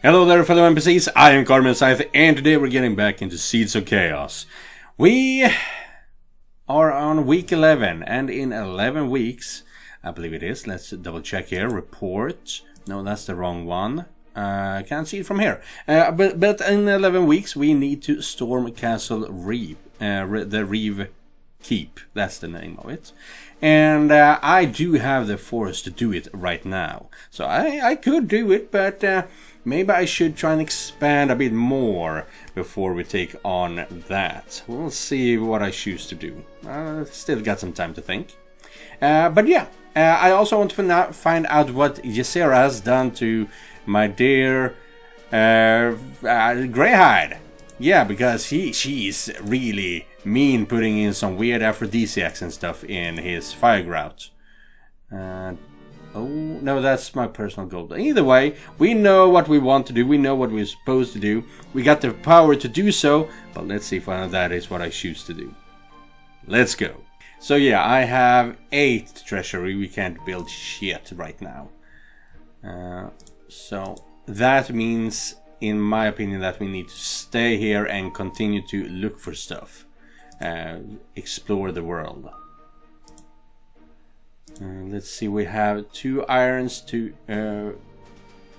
Hello there fellow NPCs, I am Carmen Scythe, and today we're getting back into Seeds of Chaos. We are on week 11, and in 11 weeks, I believe it is, let's double check here, report, no that's the wrong one, can't see it from here, but in 11 weeks we need to storm Castle Reeve, the Reeve Keep, that's the name of it. And I do have the force to do it right now, so I could do it, but maybe I should try and expand a bit more before we take on that. We'll see what I choose to do. Still got some time to think. But yeah, I also want to find out what Ysera has done to my dear Greyhide. Yeah, because she's really mean, putting in some weird aphrodisiacs and stuff in his fire grout. Oh, no, that's my personal goal. Either way, we know what we want to do. We know what we're supposed to do. We got the power to do so, but let's see if that is what I choose to do. Let's go. So yeah, I have 8 treasury. We can't build shit right now. So that means, in my opinion, that we need to stay here and continue to look for stuff. Explore the world. Let's see, we have 2 irons to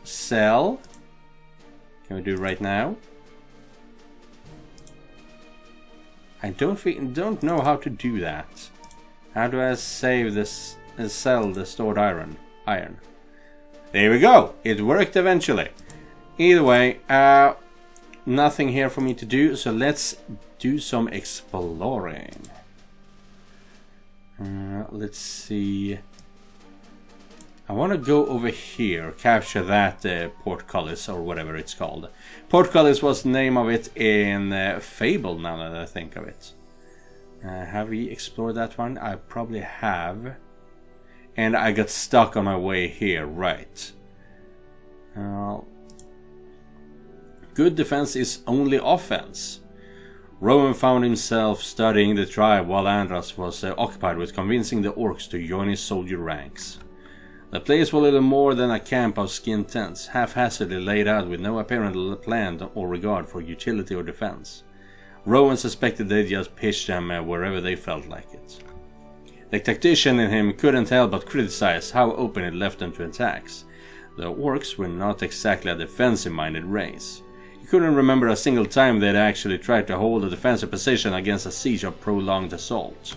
sell. Can we do it right now? I don't know how to do that. How do I save this and sell the stored iron? There we go! It worked eventually. Either way, nothing here for me to do, so let's do some exploring. Let's see. I want to go over here, capture that portcullis or whatever it's called. Portcullis was the name of it in Fable, now that I think of it. Have we explored that one? I probably have. And I got stuck on my way here, right. Good defense is only offense. Rowan found himself studying the tribe while Andras was occupied with convincing the orcs to join his soldier ranks. The place was little more than a camp of skin tents, haphazardly laid out with no apparent plan or regard for utility or defense. Rowan suspected they just pitched them wherever they felt like it. The tactician in him couldn't help but criticize how open it left them to attacks. The orcs were not exactly a defensive-minded race. He couldn't remember a single time they'd actually tried to hold a defensive position against a siege or prolonged assault.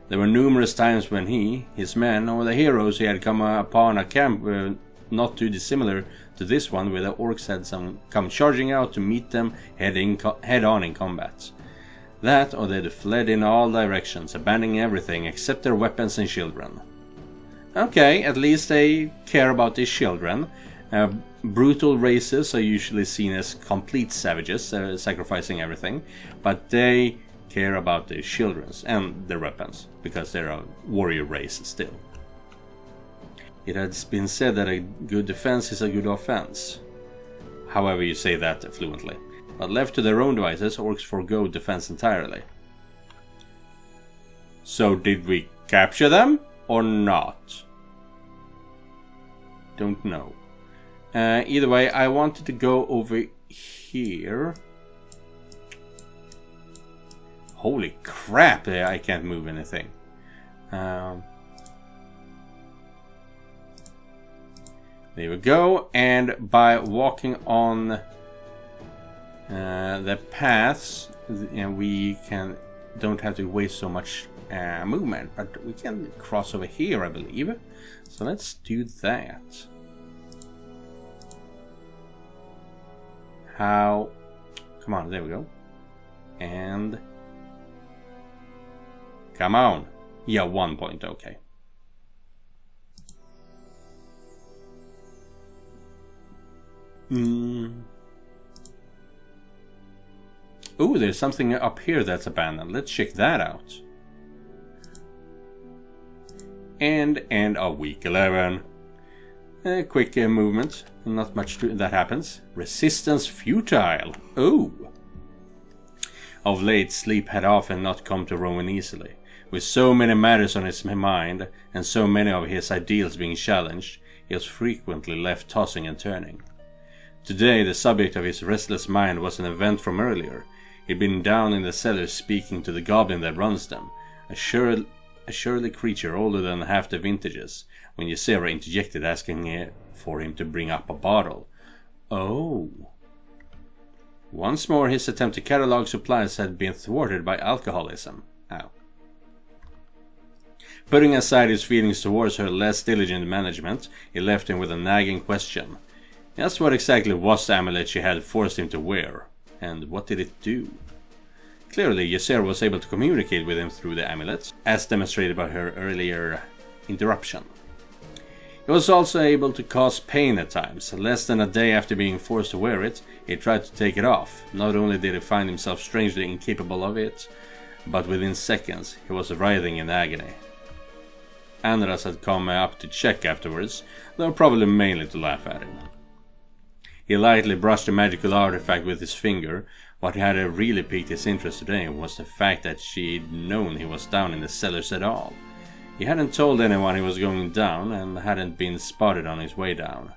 There were numerous times when he, his men, or the heroes he had come upon a camp not too dissimilar to this one, where the orcs had come charging out to meet them head-on in combat. That, or they'd fled in all directions, abandoning everything except their weapons and children. Okay, at least they care about their children. Brutal races are usually seen as complete savages, sacrificing everything, but they care about their children and their weapons, because they're a warrior race still. It has been said that a good defense is a good offense. However you say that fluently. But left to their own devices, orcs forgo defense entirely. So did we capture them or not? Don't know. Either way, I wanted to go over here. Holy crap, I can't move anything. There we go, and by walking on the paths, we don't have to waste so much movement, but we can cross over here, I believe. So let's do that. How? Come on, there we go. And come on. Yeah, 1 point, okay. Ooh, there's something up here that's abandoned. Let's check that out. And end of week 11. Quick movement. Not much that happens. Resistance futile. Oh. Of late, sleep had often not come to Rowan easily. With so many matters on his mind, and so many of his ideals being challenged, he was frequently left tossing and turning. Today, the subject of his restless mind was an event from earlier. He'd been down in the cellars speaking to the goblin that runs them, a surly creature older than half the vintages, when Ysera interjected asking for him to bring up a bottle. Oh. Once more his attempt to catalog supplies had been thwarted by alcoholism. Ow. Putting aside his feelings towards her less diligent management, he left him with a nagging question. Just what exactly was the amulet she had forced him to wear? And what did it do? Clearly, Ysera was able to communicate with him through the amulet, as demonstrated by her earlier interruption. He was also able to cause pain at times. Less than a day after being forced to wear it, he tried to take it off. Not only did he find himself strangely incapable of it, but within seconds he was writhing in agony. Andras had come up to check afterwards, though probably mainly to laugh at him. He lightly brushed the magical artifact with his finger. What had really piqued his interest today was the fact that she'd known he was down in the cellars at all. He hadn't told anyone he was going down, and hadn't been spotted on his way down.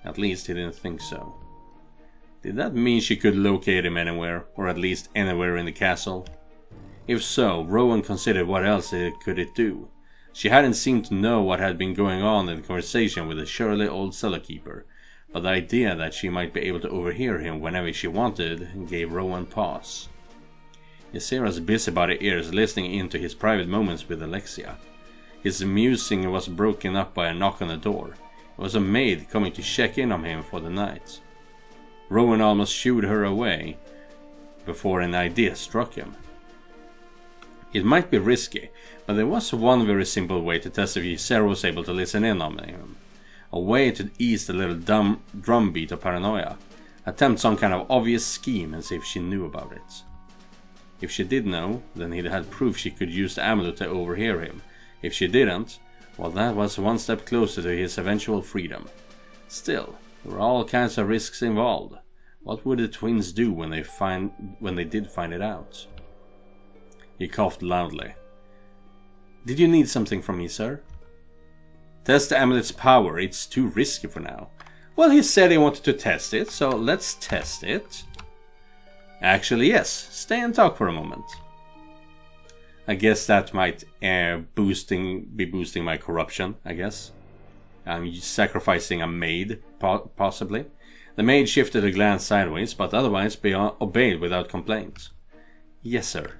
At least he didn't think so. Did that mean she could locate him anywhere, or at least anywhere in the castle? If so, Rowan considered what else could it do. She hadn't seemed to know what had been going on in the conversation with the surly old cellar keeper, but the idea that she might be able to overhear him whenever she wanted gave Rowan pause. Ysera's busybody ears listening into his private moments with Alexia. His musing was broken up by a knock on the door. It was a maid coming to check in on him for the night. Rowan almost shooed her away before an idea struck him. It might be risky, but there was one very simple way to test if Ysera was able to listen in on him. A way to ease the little drumbeat of paranoia. Attempt some kind of obvious scheme and see if she knew about it. If she did know, then he had proof she could use the amulet to overhear him. If she didn't, well, that was one step closer to his eventual freedom. Still, there were all kinds of risks involved. What would the twins do when they did find it out? He coughed loudly. Did you need something from me, sir? Test the amulet's power. It's too risky for now. Well, he said he wanted to test it, so let's test it. Actually, yes. Stay and talk for a moment. I guess that might be boosting my corruption, I guess. I'm sacrificing a maid, possibly. The maid shifted a glance sideways, but otherwise obeyed without complaint. Yes, sir.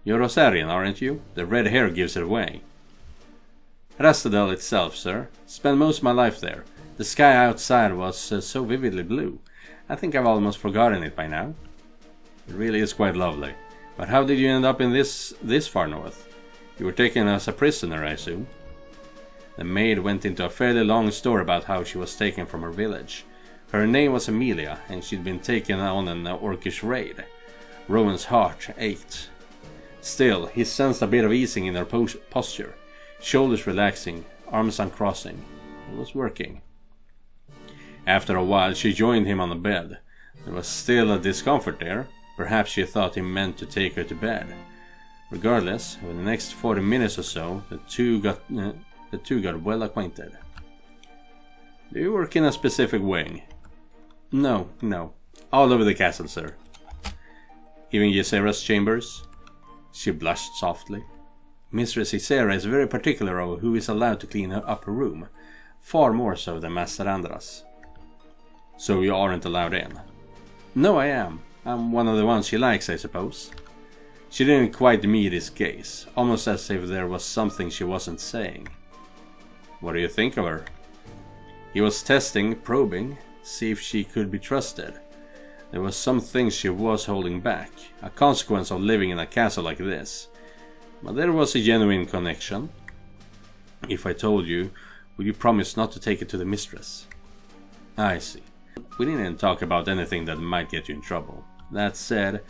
You're Rosarian, aren't you? The red hair gives it away. Rastadel itself, sir. Spent most of my life there. The sky outside was so vividly blue. I think I've almost forgotten it by now. It really is quite lovely. But how did you end up in this far north? You were taken as a prisoner, I assume. The maid went into a fairly long story about how she was taken from her village. Her name was Amelia, and she'd been taken on an orcish raid. Rowan's heart ached. Still, he sensed a bit of easing in her posture. Shoulders relaxing, arms uncrossing. It was working. After a while, she joined him on the bed. There was still a discomfort there. Perhaps she thought he meant to take her to bed. Regardless, over the next 40 minutes or so, the two got well acquainted. Do you work in a specific wing? No. All over the castle, sir. Even Ysera's chambers? She blushed softly. Mistress Ysera is very particular over who is allowed to clean her upper room, far more so than Master Andras. So you aren't allowed in? No, I am. I'm one of the ones she likes, I suppose. She didn't quite meet his gaze, almost as if there was something she wasn't saying. What do you think of her? He was testing, probing, see if she could be trusted. There was some things she was holding back, a consequence of living in a castle like this. But there was a genuine connection. If I told you, would you promise not to take it to the mistress? I see. We didn't talk about anything that might get you in trouble. That said,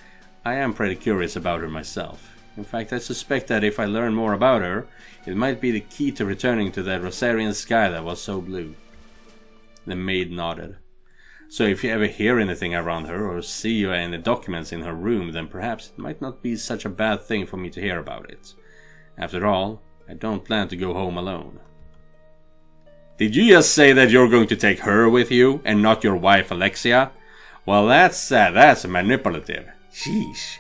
I am pretty curious about her myself. In fact, I suspect that if I learn more about her, it might be the key to returning to that Rosarian sky that was so blue. The maid nodded. So if you ever hear anything around her or see any documents in her room, then perhaps it might not be such a bad thing for me to hear about it. After all, I don't plan to go home alone. Did you just say that you're going to take her with you and not your wife Alexia? Well, that's manipulative. Sheesh.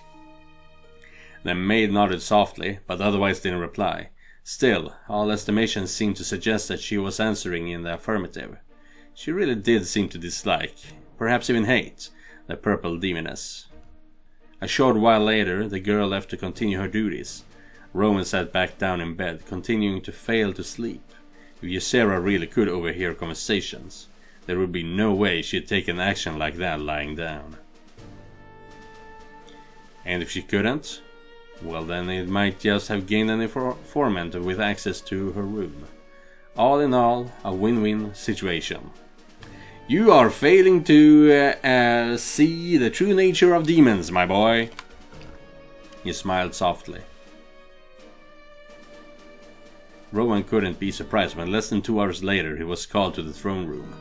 The maid nodded softly, but otherwise didn't reply. Still, all estimations seemed to suggest that she was answering in the affirmative. She really did seem to dislike, perhaps even hate, the purple demoness. A short while later, the girl left to continue her duties. Rowan sat back down in bed, continuing to fail to sleep. If Ysera really could overhear conversations, there would be no way she'd take an action like that lying down. And if she couldn't, well then it might just have gained an informant with access to her room. All in all, a win-win situation. You are failing to see the true nature of demons, my boy. He smiled softly. Rowan couldn't be surprised when less than 2 hours later he was called to the throne room.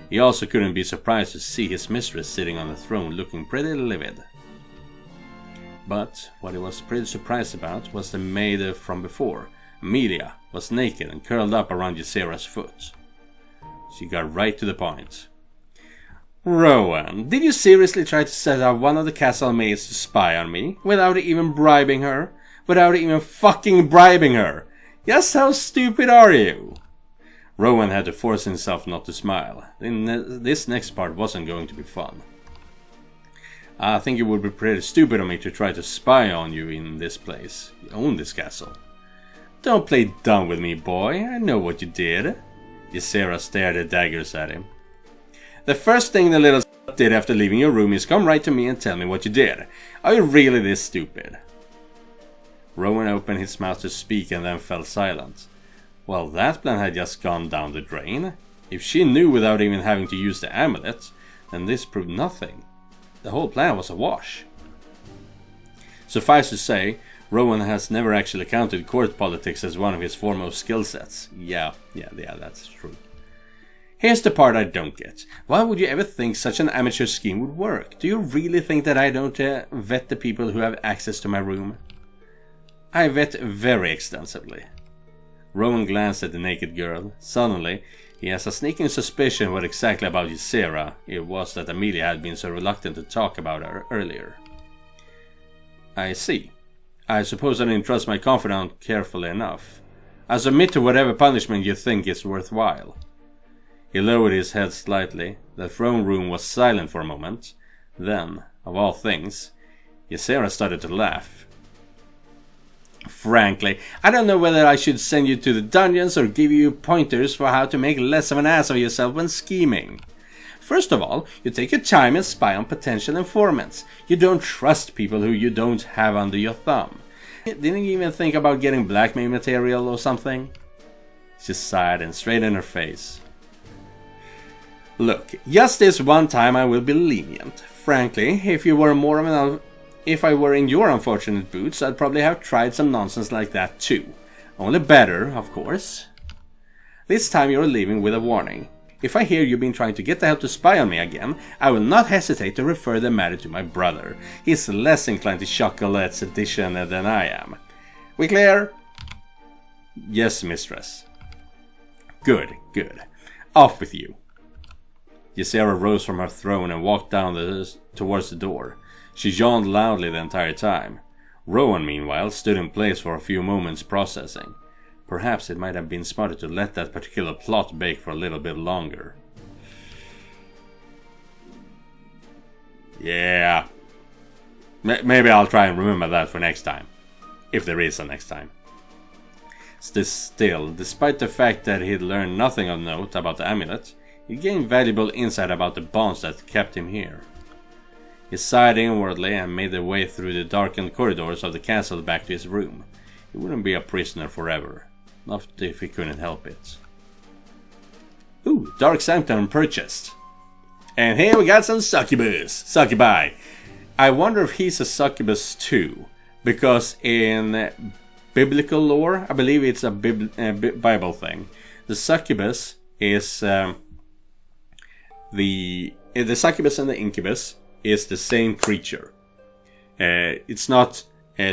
He also couldn't be surprised to see his mistress sitting on the throne looking pretty livid. But what he was pretty surprised about was the maid from before. Amelia was naked and curled up around Ysera's foot. She got right to the point. Rowan, did you seriously try to set up one of the castle maids to spy on me without even bribing her? Without even fucking bribing her? Just how stupid are you? Rowan had to force himself not to smile. This next part wasn't going to be fun. I think it would be pretty stupid of me to try to spy on you in this place. You own this castle. Don't play dumb with me, boy. I know what you did. Ysera stared her daggers at him. The first thing the little did after leaving your room is come right to me and tell me what you did. Are you really this stupid? Rowan opened his mouth to speak and then fell silent. Well, that plan had just gone down the drain. If she knew without even having to use the amulet, then this proved nothing. The whole plan was a wash. Suffice to say, Rowan has never actually counted court politics as one of his foremost skill sets. Yeah, that's true. Here's the part I don't get. Why would you ever think such an amateur scheme would work? Do you really think that I don't vet the people who have access to my room? I vet very extensively. Rowan glanced at the naked girl. Suddenly, he has a sneaking suspicion what exactly about Ysera it was that Amelia had been so reluctant to talk about her earlier. I see. I suppose I didn't trust my confidant carefully enough. I submit to whatever punishment you think is worthwhile. He lowered his head slightly. The throne room was silent for a moment. Then, of all things, Ysera started to laugh. Frankly, I don't know whether I should send you to the dungeons or give you pointers for how to make less of an ass of yourself when scheming. First of all, you take your time and spy on potential informants. You don't trust people who you don't have under your thumb. Didn't you even think about getting blackmail material or something? She sighed and straightened her face. Look, just this one time I will be lenient. Frankly, if I were in your unfortunate boots, I'd probably have tried some nonsense like that too. Only better, of course. This time you're leaving with a warning. If I hear you've been trying to get the help to spy on me again, I will not hesitate to refer the matter to my brother. He's less inclined to chuckle at sedition than I am. We clear? Yes, mistress. Good. Off with you. Ysera rose from her throne and walked down towards the door. She yawned loudly the entire time. Rowan, meanwhile, stood in place for a few moments processing. Perhaps it might have been smarter to let that particular plot bake for a little bit longer. Yeah. Maybe I'll try and remember that for next time. If there is a next time. Still, despite the fact that he'd learned nothing of note about the amulet, he gained valuable insight about the bonds that kept him here. He sighed inwardly and made their way through the darkened corridors of the castle back to his room. He wouldn't be a prisoner forever. Not if he couldn't help it. Ooh, Dark Sanctum purchased. And here we got some succubi. I wonder if he's a succubus too. Because in biblical lore, I believe it's a Bible thing. The succubus is... the succubus and the incubus is the same creature. It's not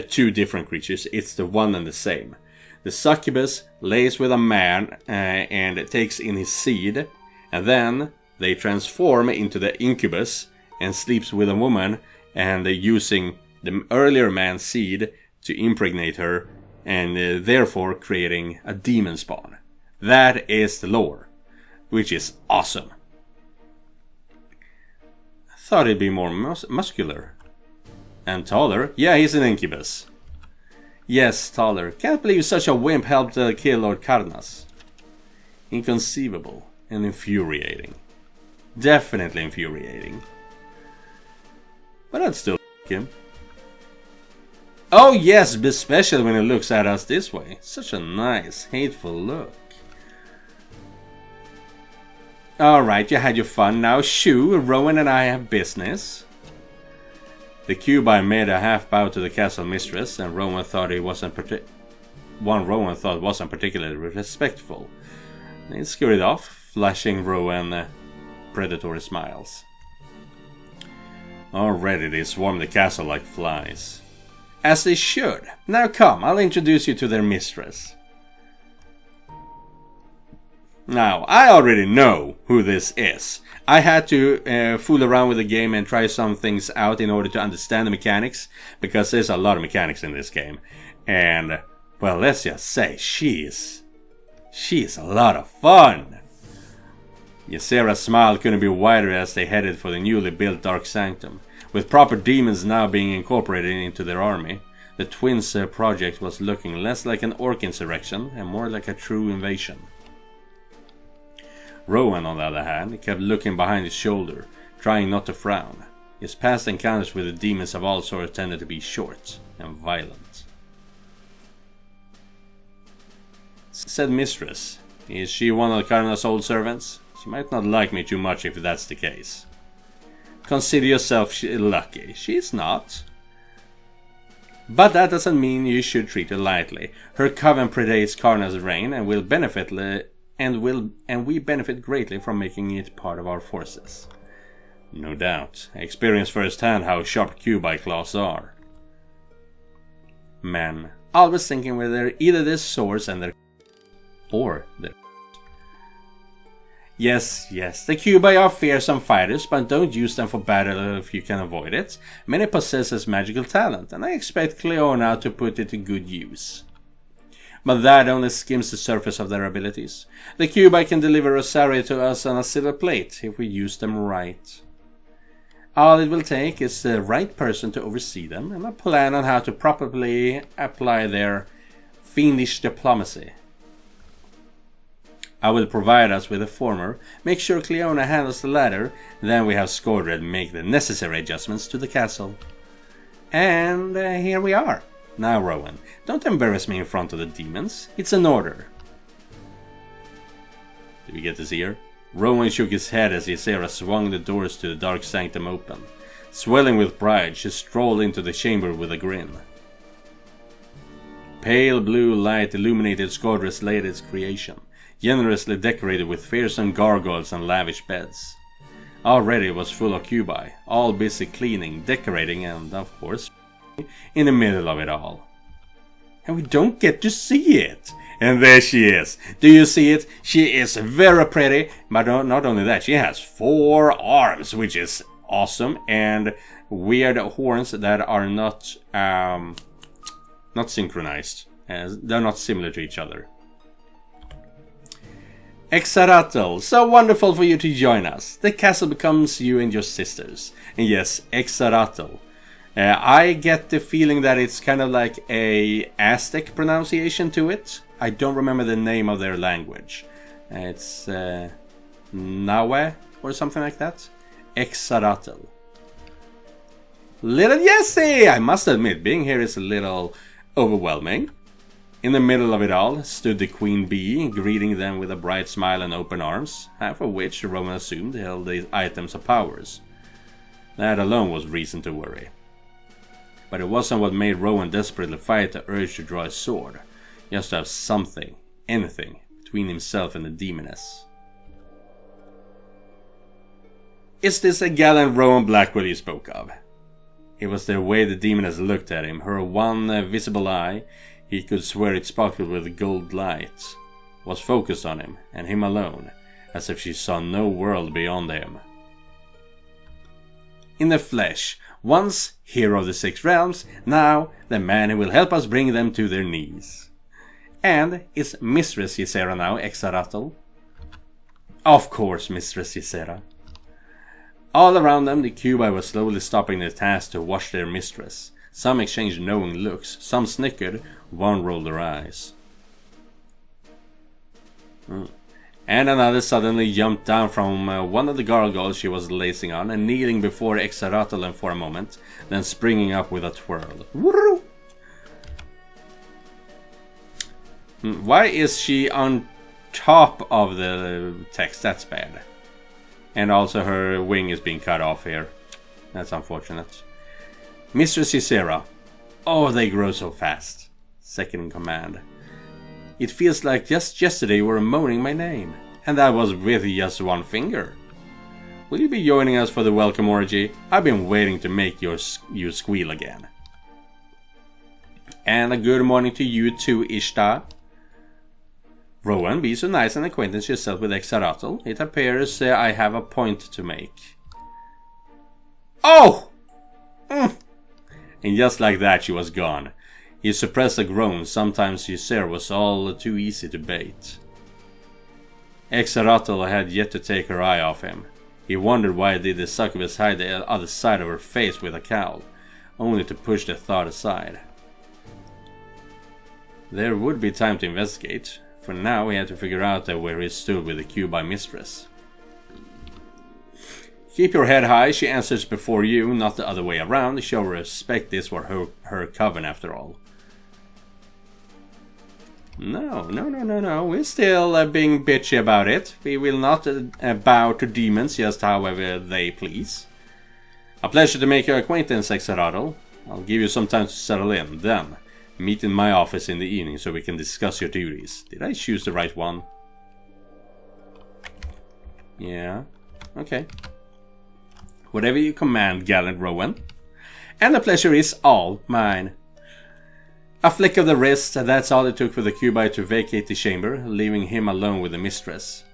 two different creatures, it's the one and the same. The succubus lays with a man and takes in his seed, and then they transform into the incubus and sleeps with a woman, and using the earlier man's seed to impregnate her, and therefore creating a demon spawn. That is the lore, which is awesome. I thought he'd be more muscular. And taller. Yeah, he's an incubus. Yes, taller. Can't believe such a wimp helped kill Lord Karnas. Inconceivable and infuriating. Definitely infuriating. But I'd still like him. Oh yes, especially when he looks at us this way. Such a nice, hateful look. Alright, you had your fun. Now shoo, Rowan and I have business. The Cubi made a half bow to the castle mistress, and Rowan thought he wasn't particularly respectful. He scurried off, flashing Rowan predatory smiles. Already they swarm the castle like flies. As they should. Now come, I'll introduce you to their mistress. Now, I already know who this is. I had to fool around with the game and try some things out in order to understand the mechanics, because there's a lot of mechanics in this game. And, well, let's just say, she's a lot of fun. Ysera's smile couldn't be wider as they headed for the newly built Dark Sanctum. With proper demons now being incorporated into their army, the twins' project was looking less like an orc insurrection and more like a true invasion. Rowan, on the other hand, kept looking behind his shoulder, trying not to frown. His past encounters with the demons of all sorts tended to be short and violent. Said Mistress, is she one of Karna's old servants? She might not like me too much if that's the case. Consider yourself lucky. She's not. But that doesn't mean you should treat her lightly. Her coven predates Karna's reign and will benefit we benefit greatly from making it part of our forces. No doubt. I experience firsthand how sharp Cubi claws are. Men, always thinking whether either their swords and their or their. Yes, the Cubi are fearsome fighters, but don't use them for battle if you can avoid it. Many possess magical talent, and I expect Cleona to put it to good use. But that only skims the surface of their abilities. The Cubi can deliver Rosaria to us on a silver plate if we use them right. All it will take is the right person to oversee them and a plan on how to properly apply their fiendish diplomacy. I will provide us with the former, make sure Cleona handles the latter, then we have Skordred make the necessary adjustments to the castle. And here we are. Now, Rowan, don't embarrass me in front of the demons. It's an order. Did we get to see her? Rowan shook his head as Ysera swung the doors to the Dark Sanctum open. Swelling with pride, she strolled into the chamber with a grin. Pale blue light illuminated Skordred's latest creation, generously decorated with fearsome gargoyles and lavish beds. Already it was full of Cubi, all busy cleaning, decorating, and, of course, in the middle of it all. And we don't get to see it. And there she is. Do you see it? She is very pretty, but not only that, she has 4 arms, which is awesome, and weird horns that are not synchronized. They're not similar to each other. Exaratel, so wonderful for you to join us. The castle becomes you and your sisters. And yes, Exaratel. I get the feeling that it's kind of like a Aztec pronunciation to it. I don't remember the name of their language. It's Nahue or something like that. Exaratel. Little Jessie! I must admit, being here is a little overwhelming. In the middle of it all stood the Queen Bee, greeting them with a bright smile and open arms, half of which Rowan assumed held the items of powers. That alone was reason to worry. But it wasn't what made Rowan desperately fight the urge to draw his sword, just to have something, anything, between himself and the demoness. Is this a gallant Rowan Blackwell you spoke of? It was the way the demoness looked at him, her one visible eye. He could swear it sparkled with gold light, was focused on him, and him alone, as if she saw no world beyond him. In the flesh, once hero of the 6 realms, now the man who will help us bring them to their knees. And is Mistress Ysera now Exaratl? Of course, Mistress Ysera. All around them, the Cubi was slowly stopping their task to watch their mistress. Some exchanged knowing looks, some snickered, one rolled their eyes. And another suddenly jumped down from one of the gargoyles she was lacing on and kneeling before Exaratl for a moment, then springing up with a twirl. Why is she on top of the text? That's bad. And also her wing is being cut off here. That's unfortunate. Mistress Ysera. Oh, they grow so fast. Second in command. It feels like just yesterday you were moaning my name. And that was with just one finger. Will you be joining us for the welcome orgy? I've been waiting to make you squeal again. And a good morning to you too, Ishtar. Rowan, be so nice and acquaintance yourself with Exaratl. It appears I have a point to make. Oh! And just like that she was gone. He suppressed a groan. Sometimes Ysera was all too easy to bait. Exaratl had yet to take her eye off him. He wondered why did the succubus hide the other side of her face with a cowl, only to push the thought aside. There would be time to investigate. For now, he had to figure out where he stood with the Cubi Mistress. Keep your head high, she answers before you, not the other way around. Show respect, this was her coven after all. No. We're still being bitchy about it. We will not bow to demons just however they please. A pleasure to make your acquaintance, Exaratl. I'll give you some time to settle in, then meet in my office in the evening so we can discuss your duties. Did I choose the right one? Yeah. Okay. Whatever you command, gallant Rowan. And the pleasure is all mine. A flick of the wrist, that's all it took for the Cubi to vacate the chamber, leaving him alone with the mistress.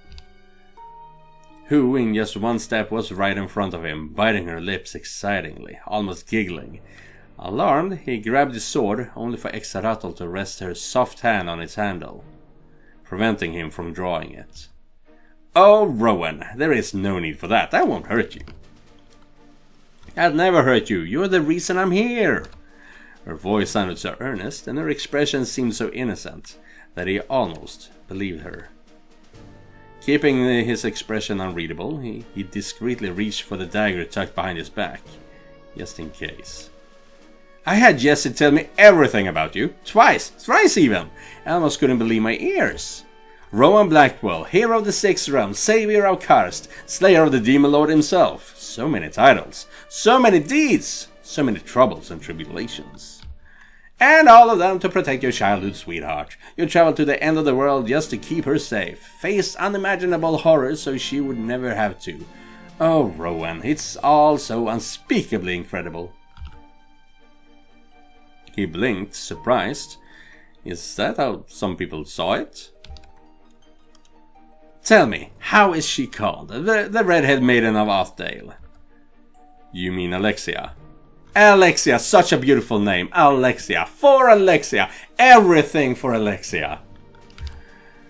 Who, in just one step, was right in front of him, biting her lips excitingly, almost giggling. Alarmed, he grabbed his sword, only for Exaratl to rest her soft hand on its handle, preventing him from drawing it. Oh, Rowan, there is no need for that. I won't hurt you. I'd never hurt you. You're the reason I'm here. Her voice sounded so earnest, and her expression seemed so innocent, that he almost believed her. Keeping his expression unreadable, he discreetly reached for the dagger tucked behind his back, just in case. I had Jesse tell me everything about you. Thrice even. I almost couldn't believe my ears. Rowan Blackwell, hero of the 6 realms, savior of Karst, slayer of the demon lord himself. So many titles, so many deeds, so many troubles and tribulations. And all of them to protect your childhood sweetheart. You traveled to the end of the world just to keep her safe. Faced unimaginable horrors so she would never have to. Oh, Rowan, it's all so unspeakably incredible. He blinked, surprised. Is that how some people saw it? Tell me, how is she called? The redhead maiden of Athdale. You mean Alexia? Alexia, such a beautiful name. Alexia, for Alexia, everything for Alexia.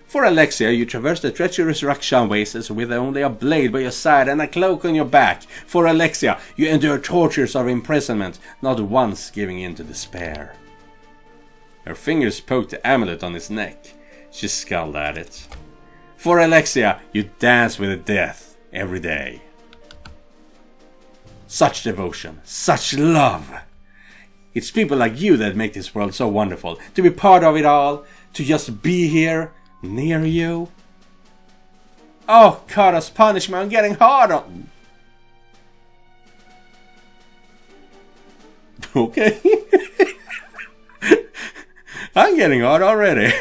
For Alexia, you traverse the treacherous Rakshan wastes with only a blade by your side and a cloak on your back. For Alexia, you endure tortures of imprisonment, not once giving in to despair. Her fingers poked the amulet on his neck. She scowled at it. For Alexia, you dance with death every day. Such devotion, such love. It's people like you that make this world so wonderful. To be part of it all, to just be here, near you. Oh, Kara's punishment, I'm getting hard on. Okay. I'm getting hard already.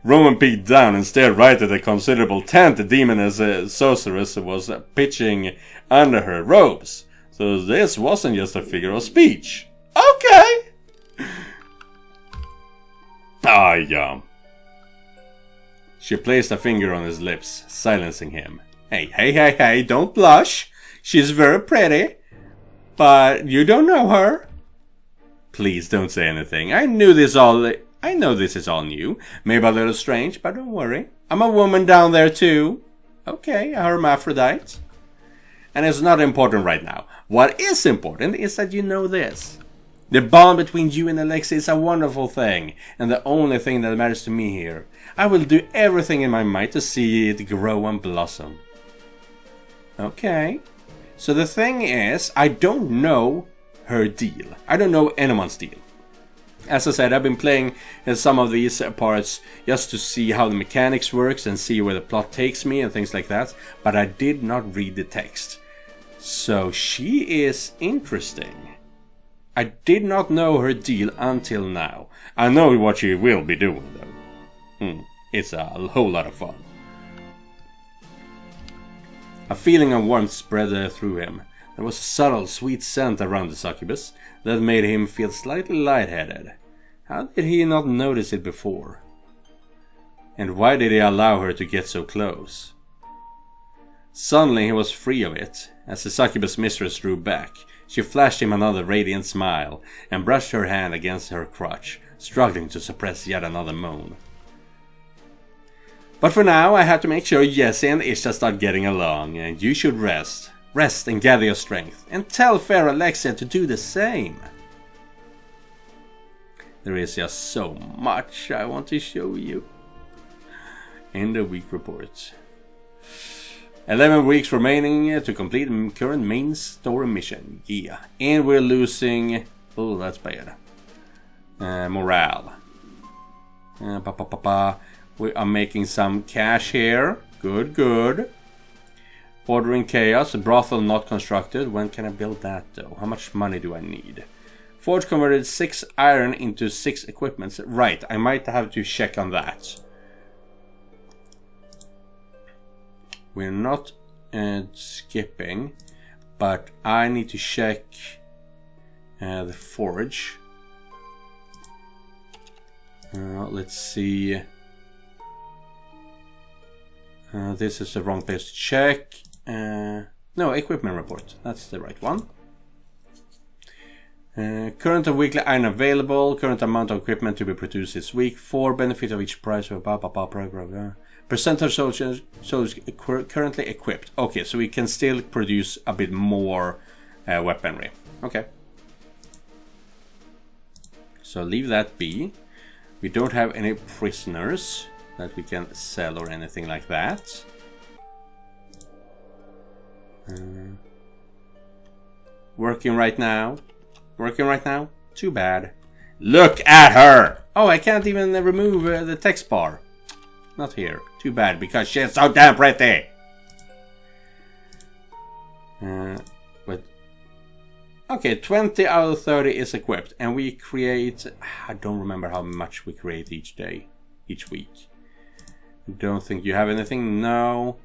Rowan peeked down and stared right at the considerable tent the demoness sorceress was pitching under her robes. So this wasn't just a figure of speech. Okay! She placed a finger on his lips, silencing him. Hey, don't blush. She's very pretty. But you don't know her. Please don't say anything. I know this is all new. Maybe a little strange, but don't worry. I'm a woman down there too. Okay, a hermaphrodite. And it's not important right now. What is important is that you know this. The bond between you and Alexei is a wonderful thing, and the only thing that matters to me here. I will do everything in my might to see it grow and blossom. Okay. So the thing is, I don't know her deal. I don't know anyone's deal. As I said, I've been playing some of these parts just to see how the mechanics works and see where the plot takes me and things like that, but I did not read the text. So she is interesting. I did not know her deal until now. I know what she will be doing though. It's a whole lot of fun. A feeling of warmth spread through him. There was a subtle, sweet scent around the succubus that made him feel slightly lightheaded. How did he not notice it before? And why did he allow her to get so close? Suddenly he was free of it. As the succubus mistress drew back, she flashed him another radiant smile and brushed her hand against her crotch, struggling to suppress yet another moan. But for now, I have to make sure Jesse and Isha start getting along, and you should rest. Rest and gather your strength, and tell fair Alexia to do the same. There is just so much I want to show you. In the week report. 11 weeks remaining to complete current main story mission. Yeah. And we're losing... Oh, that's bad. Morale. We are making some cash here. Good. Ordering chaos. A brothel not constructed. When can I build that though? How much money do I need? Forge converted 6 iron into 6 equipments. Right, I might have to check on that. We're not skipping, but I need to check the forge. Let's see. This is the wrong place to check. No, equipment report. That's the right one. Current and weekly iron available. Current amount of equipment to be produced this week. For benefit of each price. Percentage soldiers currently equipped. Okay, so we can still produce a bit more weaponry. Okay. So leave that be. We don't have any prisoners that we can sell or anything like that. Working right now. Too bad. Look at her! Oh, I can't even remove the text bar. Not here. Too bad, because she's so damn pretty! But okay, 20 out of 30 is equipped. And we create... I don't remember how much we create each day. Each week. Don't think you have anything? No.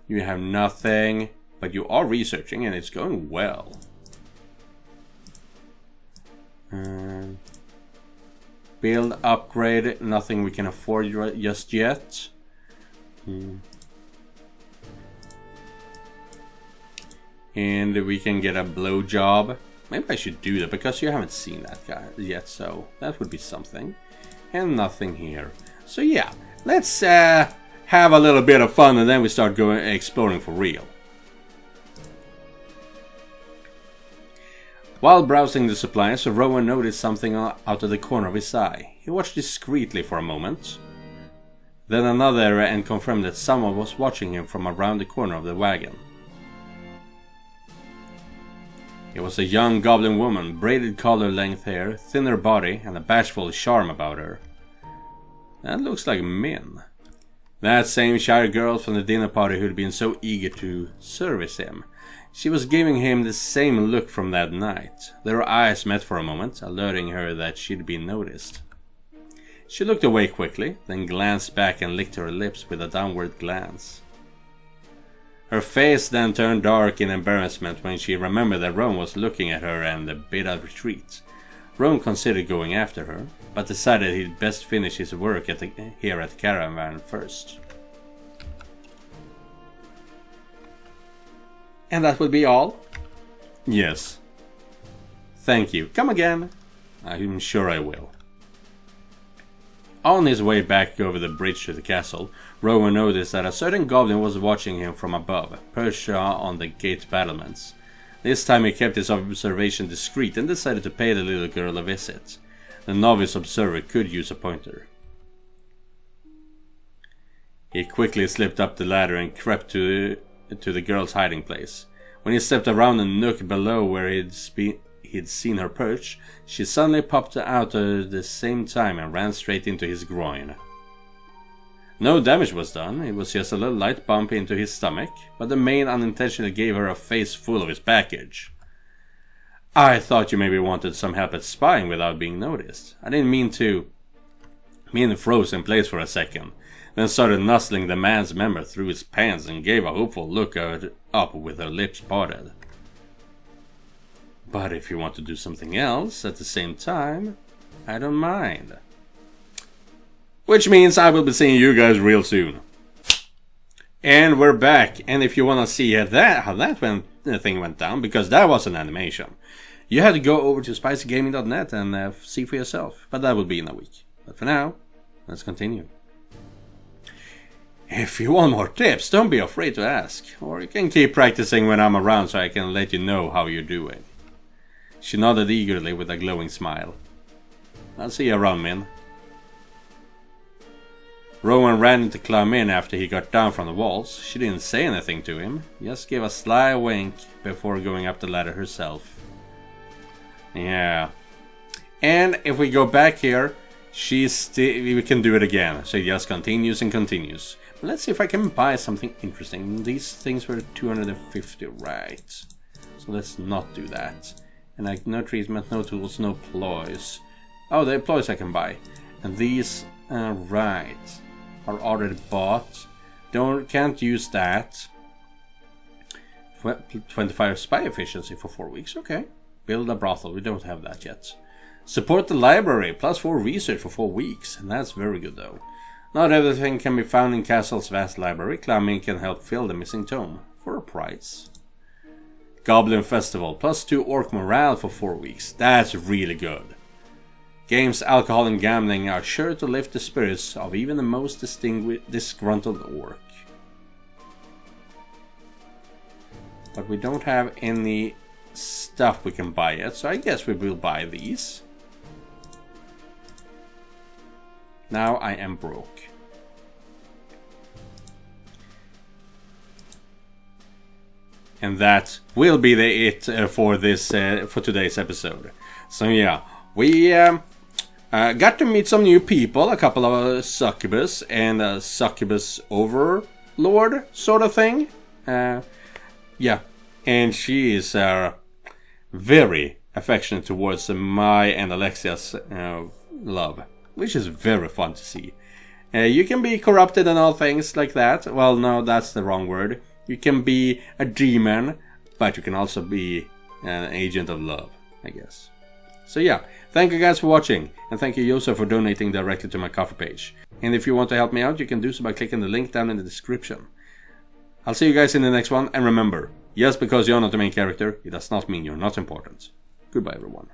You have nothing. But you are researching and it's going well. Build, upgrade, nothing we can afford just yet. And we can get a blowjob. Maybe I should do that because you haven't seen that guy yet, so that would be something. And nothing here. So yeah, let's have a little bit of fun and then we start going exploring for real. While browsing the supplies, Rowan noticed something out of the corner of his eye. He watched discreetly for a moment. Then another and confirmed that someone was watching him from around the corner of the wagon. It was a young goblin woman, braided collar-length hair, thinner body, and a bashful charm about her. That looks like Min. That same shy girl from the dinner party who'd been so eager to service him. She was giving him the same look from that night. Their eyes met for a moment, alerting her that she'd been noticed. She looked away quickly, then glanced back and licked her lips with a downward glance. Her face then turned dark in embarrassment when she remembered that Rome was looking at her and bid a retreat. Rowan considered going after her, but decided he'd best finish his work here at the caravan first. And that will be all? Yes. Thank you. Come again. I'm sure I will. On his way back over the bridge to the castle, Rowan noticed that a certain goblin was watching him from above, perched on the gate battlements. This time he kept his observation discreet and decided to pay the little girl a visit. The novice observer could use a pointer. He quickly slipped up the ladder and crept to the girl's hiding place. When he stepped around a nook below where he'd seen her perch, she suddenly popped out at the same time and ran straight into his groin. No damage was done, it was just a little light bump into his stomach, but the mane unintentionally gave her a face full of his package. I thought you maybe wanted some help at spying without being noticed. I didn't mean to... Min froze in place for a second, then started nuzzling the man's member through his pants and gave a hopeful look up with her lips parted. But if you want to do something else at the same time, I don't mind. Which means I will be seeing you guys real soon. And we're back, and if you want to see how the thing went down, because that was an animation, you have to go over to SpicyGaming.net and see for yourself, but that will be in a week. But for now, let's continue. If you want more tips, don't be afraid to ask, or you can keep practicing when I'm around so I can let you know how you're doing. She nodded eagerly with a glowing smile. I'll see you around, Min. Rowan ran to climb in after he got down from the walls. She didn't say anything to him, just gave a sly wink before going up the ladder herself. Yeah. And if we go back here, we can do it again. So it just continues and continues. But let's see if I can buy something interesting. These things were 250, right? So let's not do that. And like no treatment, no tools, no ploys. Oh, the ploys I can buy. And these, right, are already bought. Can't use that. 25 spy efficiency for 4 weeks. Okay. Build a brothel. We don't have that yet. Support the library. +4 research for 4 weeks. And that's very good though. Not everything can be found in Castle's vast library. Climbing can help fill the missing tome. For a price. Goblin Festival. +2 orc morale for 4 weeks. That's really good. Games, alcohol and gambling are sure to lift the spirits of even the most disgruntled orc. But we don't have any stuff we can buy yet, so I guess we will buy these. Now I am broke. And that will be it for today's episode. So yeah, we got to meet some new people, a couple of succubus and a succubus overlord sort of thing. Yeah, and she is very affectionate towards my and Alexia's love, which is very fun to see. You can be corrupted and all things like that. Well, no, that's the wrong word. You can be a demon, but you can also be an agent of love, I guess. So yeah, thank you guys for watching, and thank you Josef for donating directly to my Ko-fi page. And if you want to help me out, you can do so by clicking the link down in the description. I'll see you guys in the next one, and remember, just because you're not the main character, it does not mean you're not important. Goodbye everyone.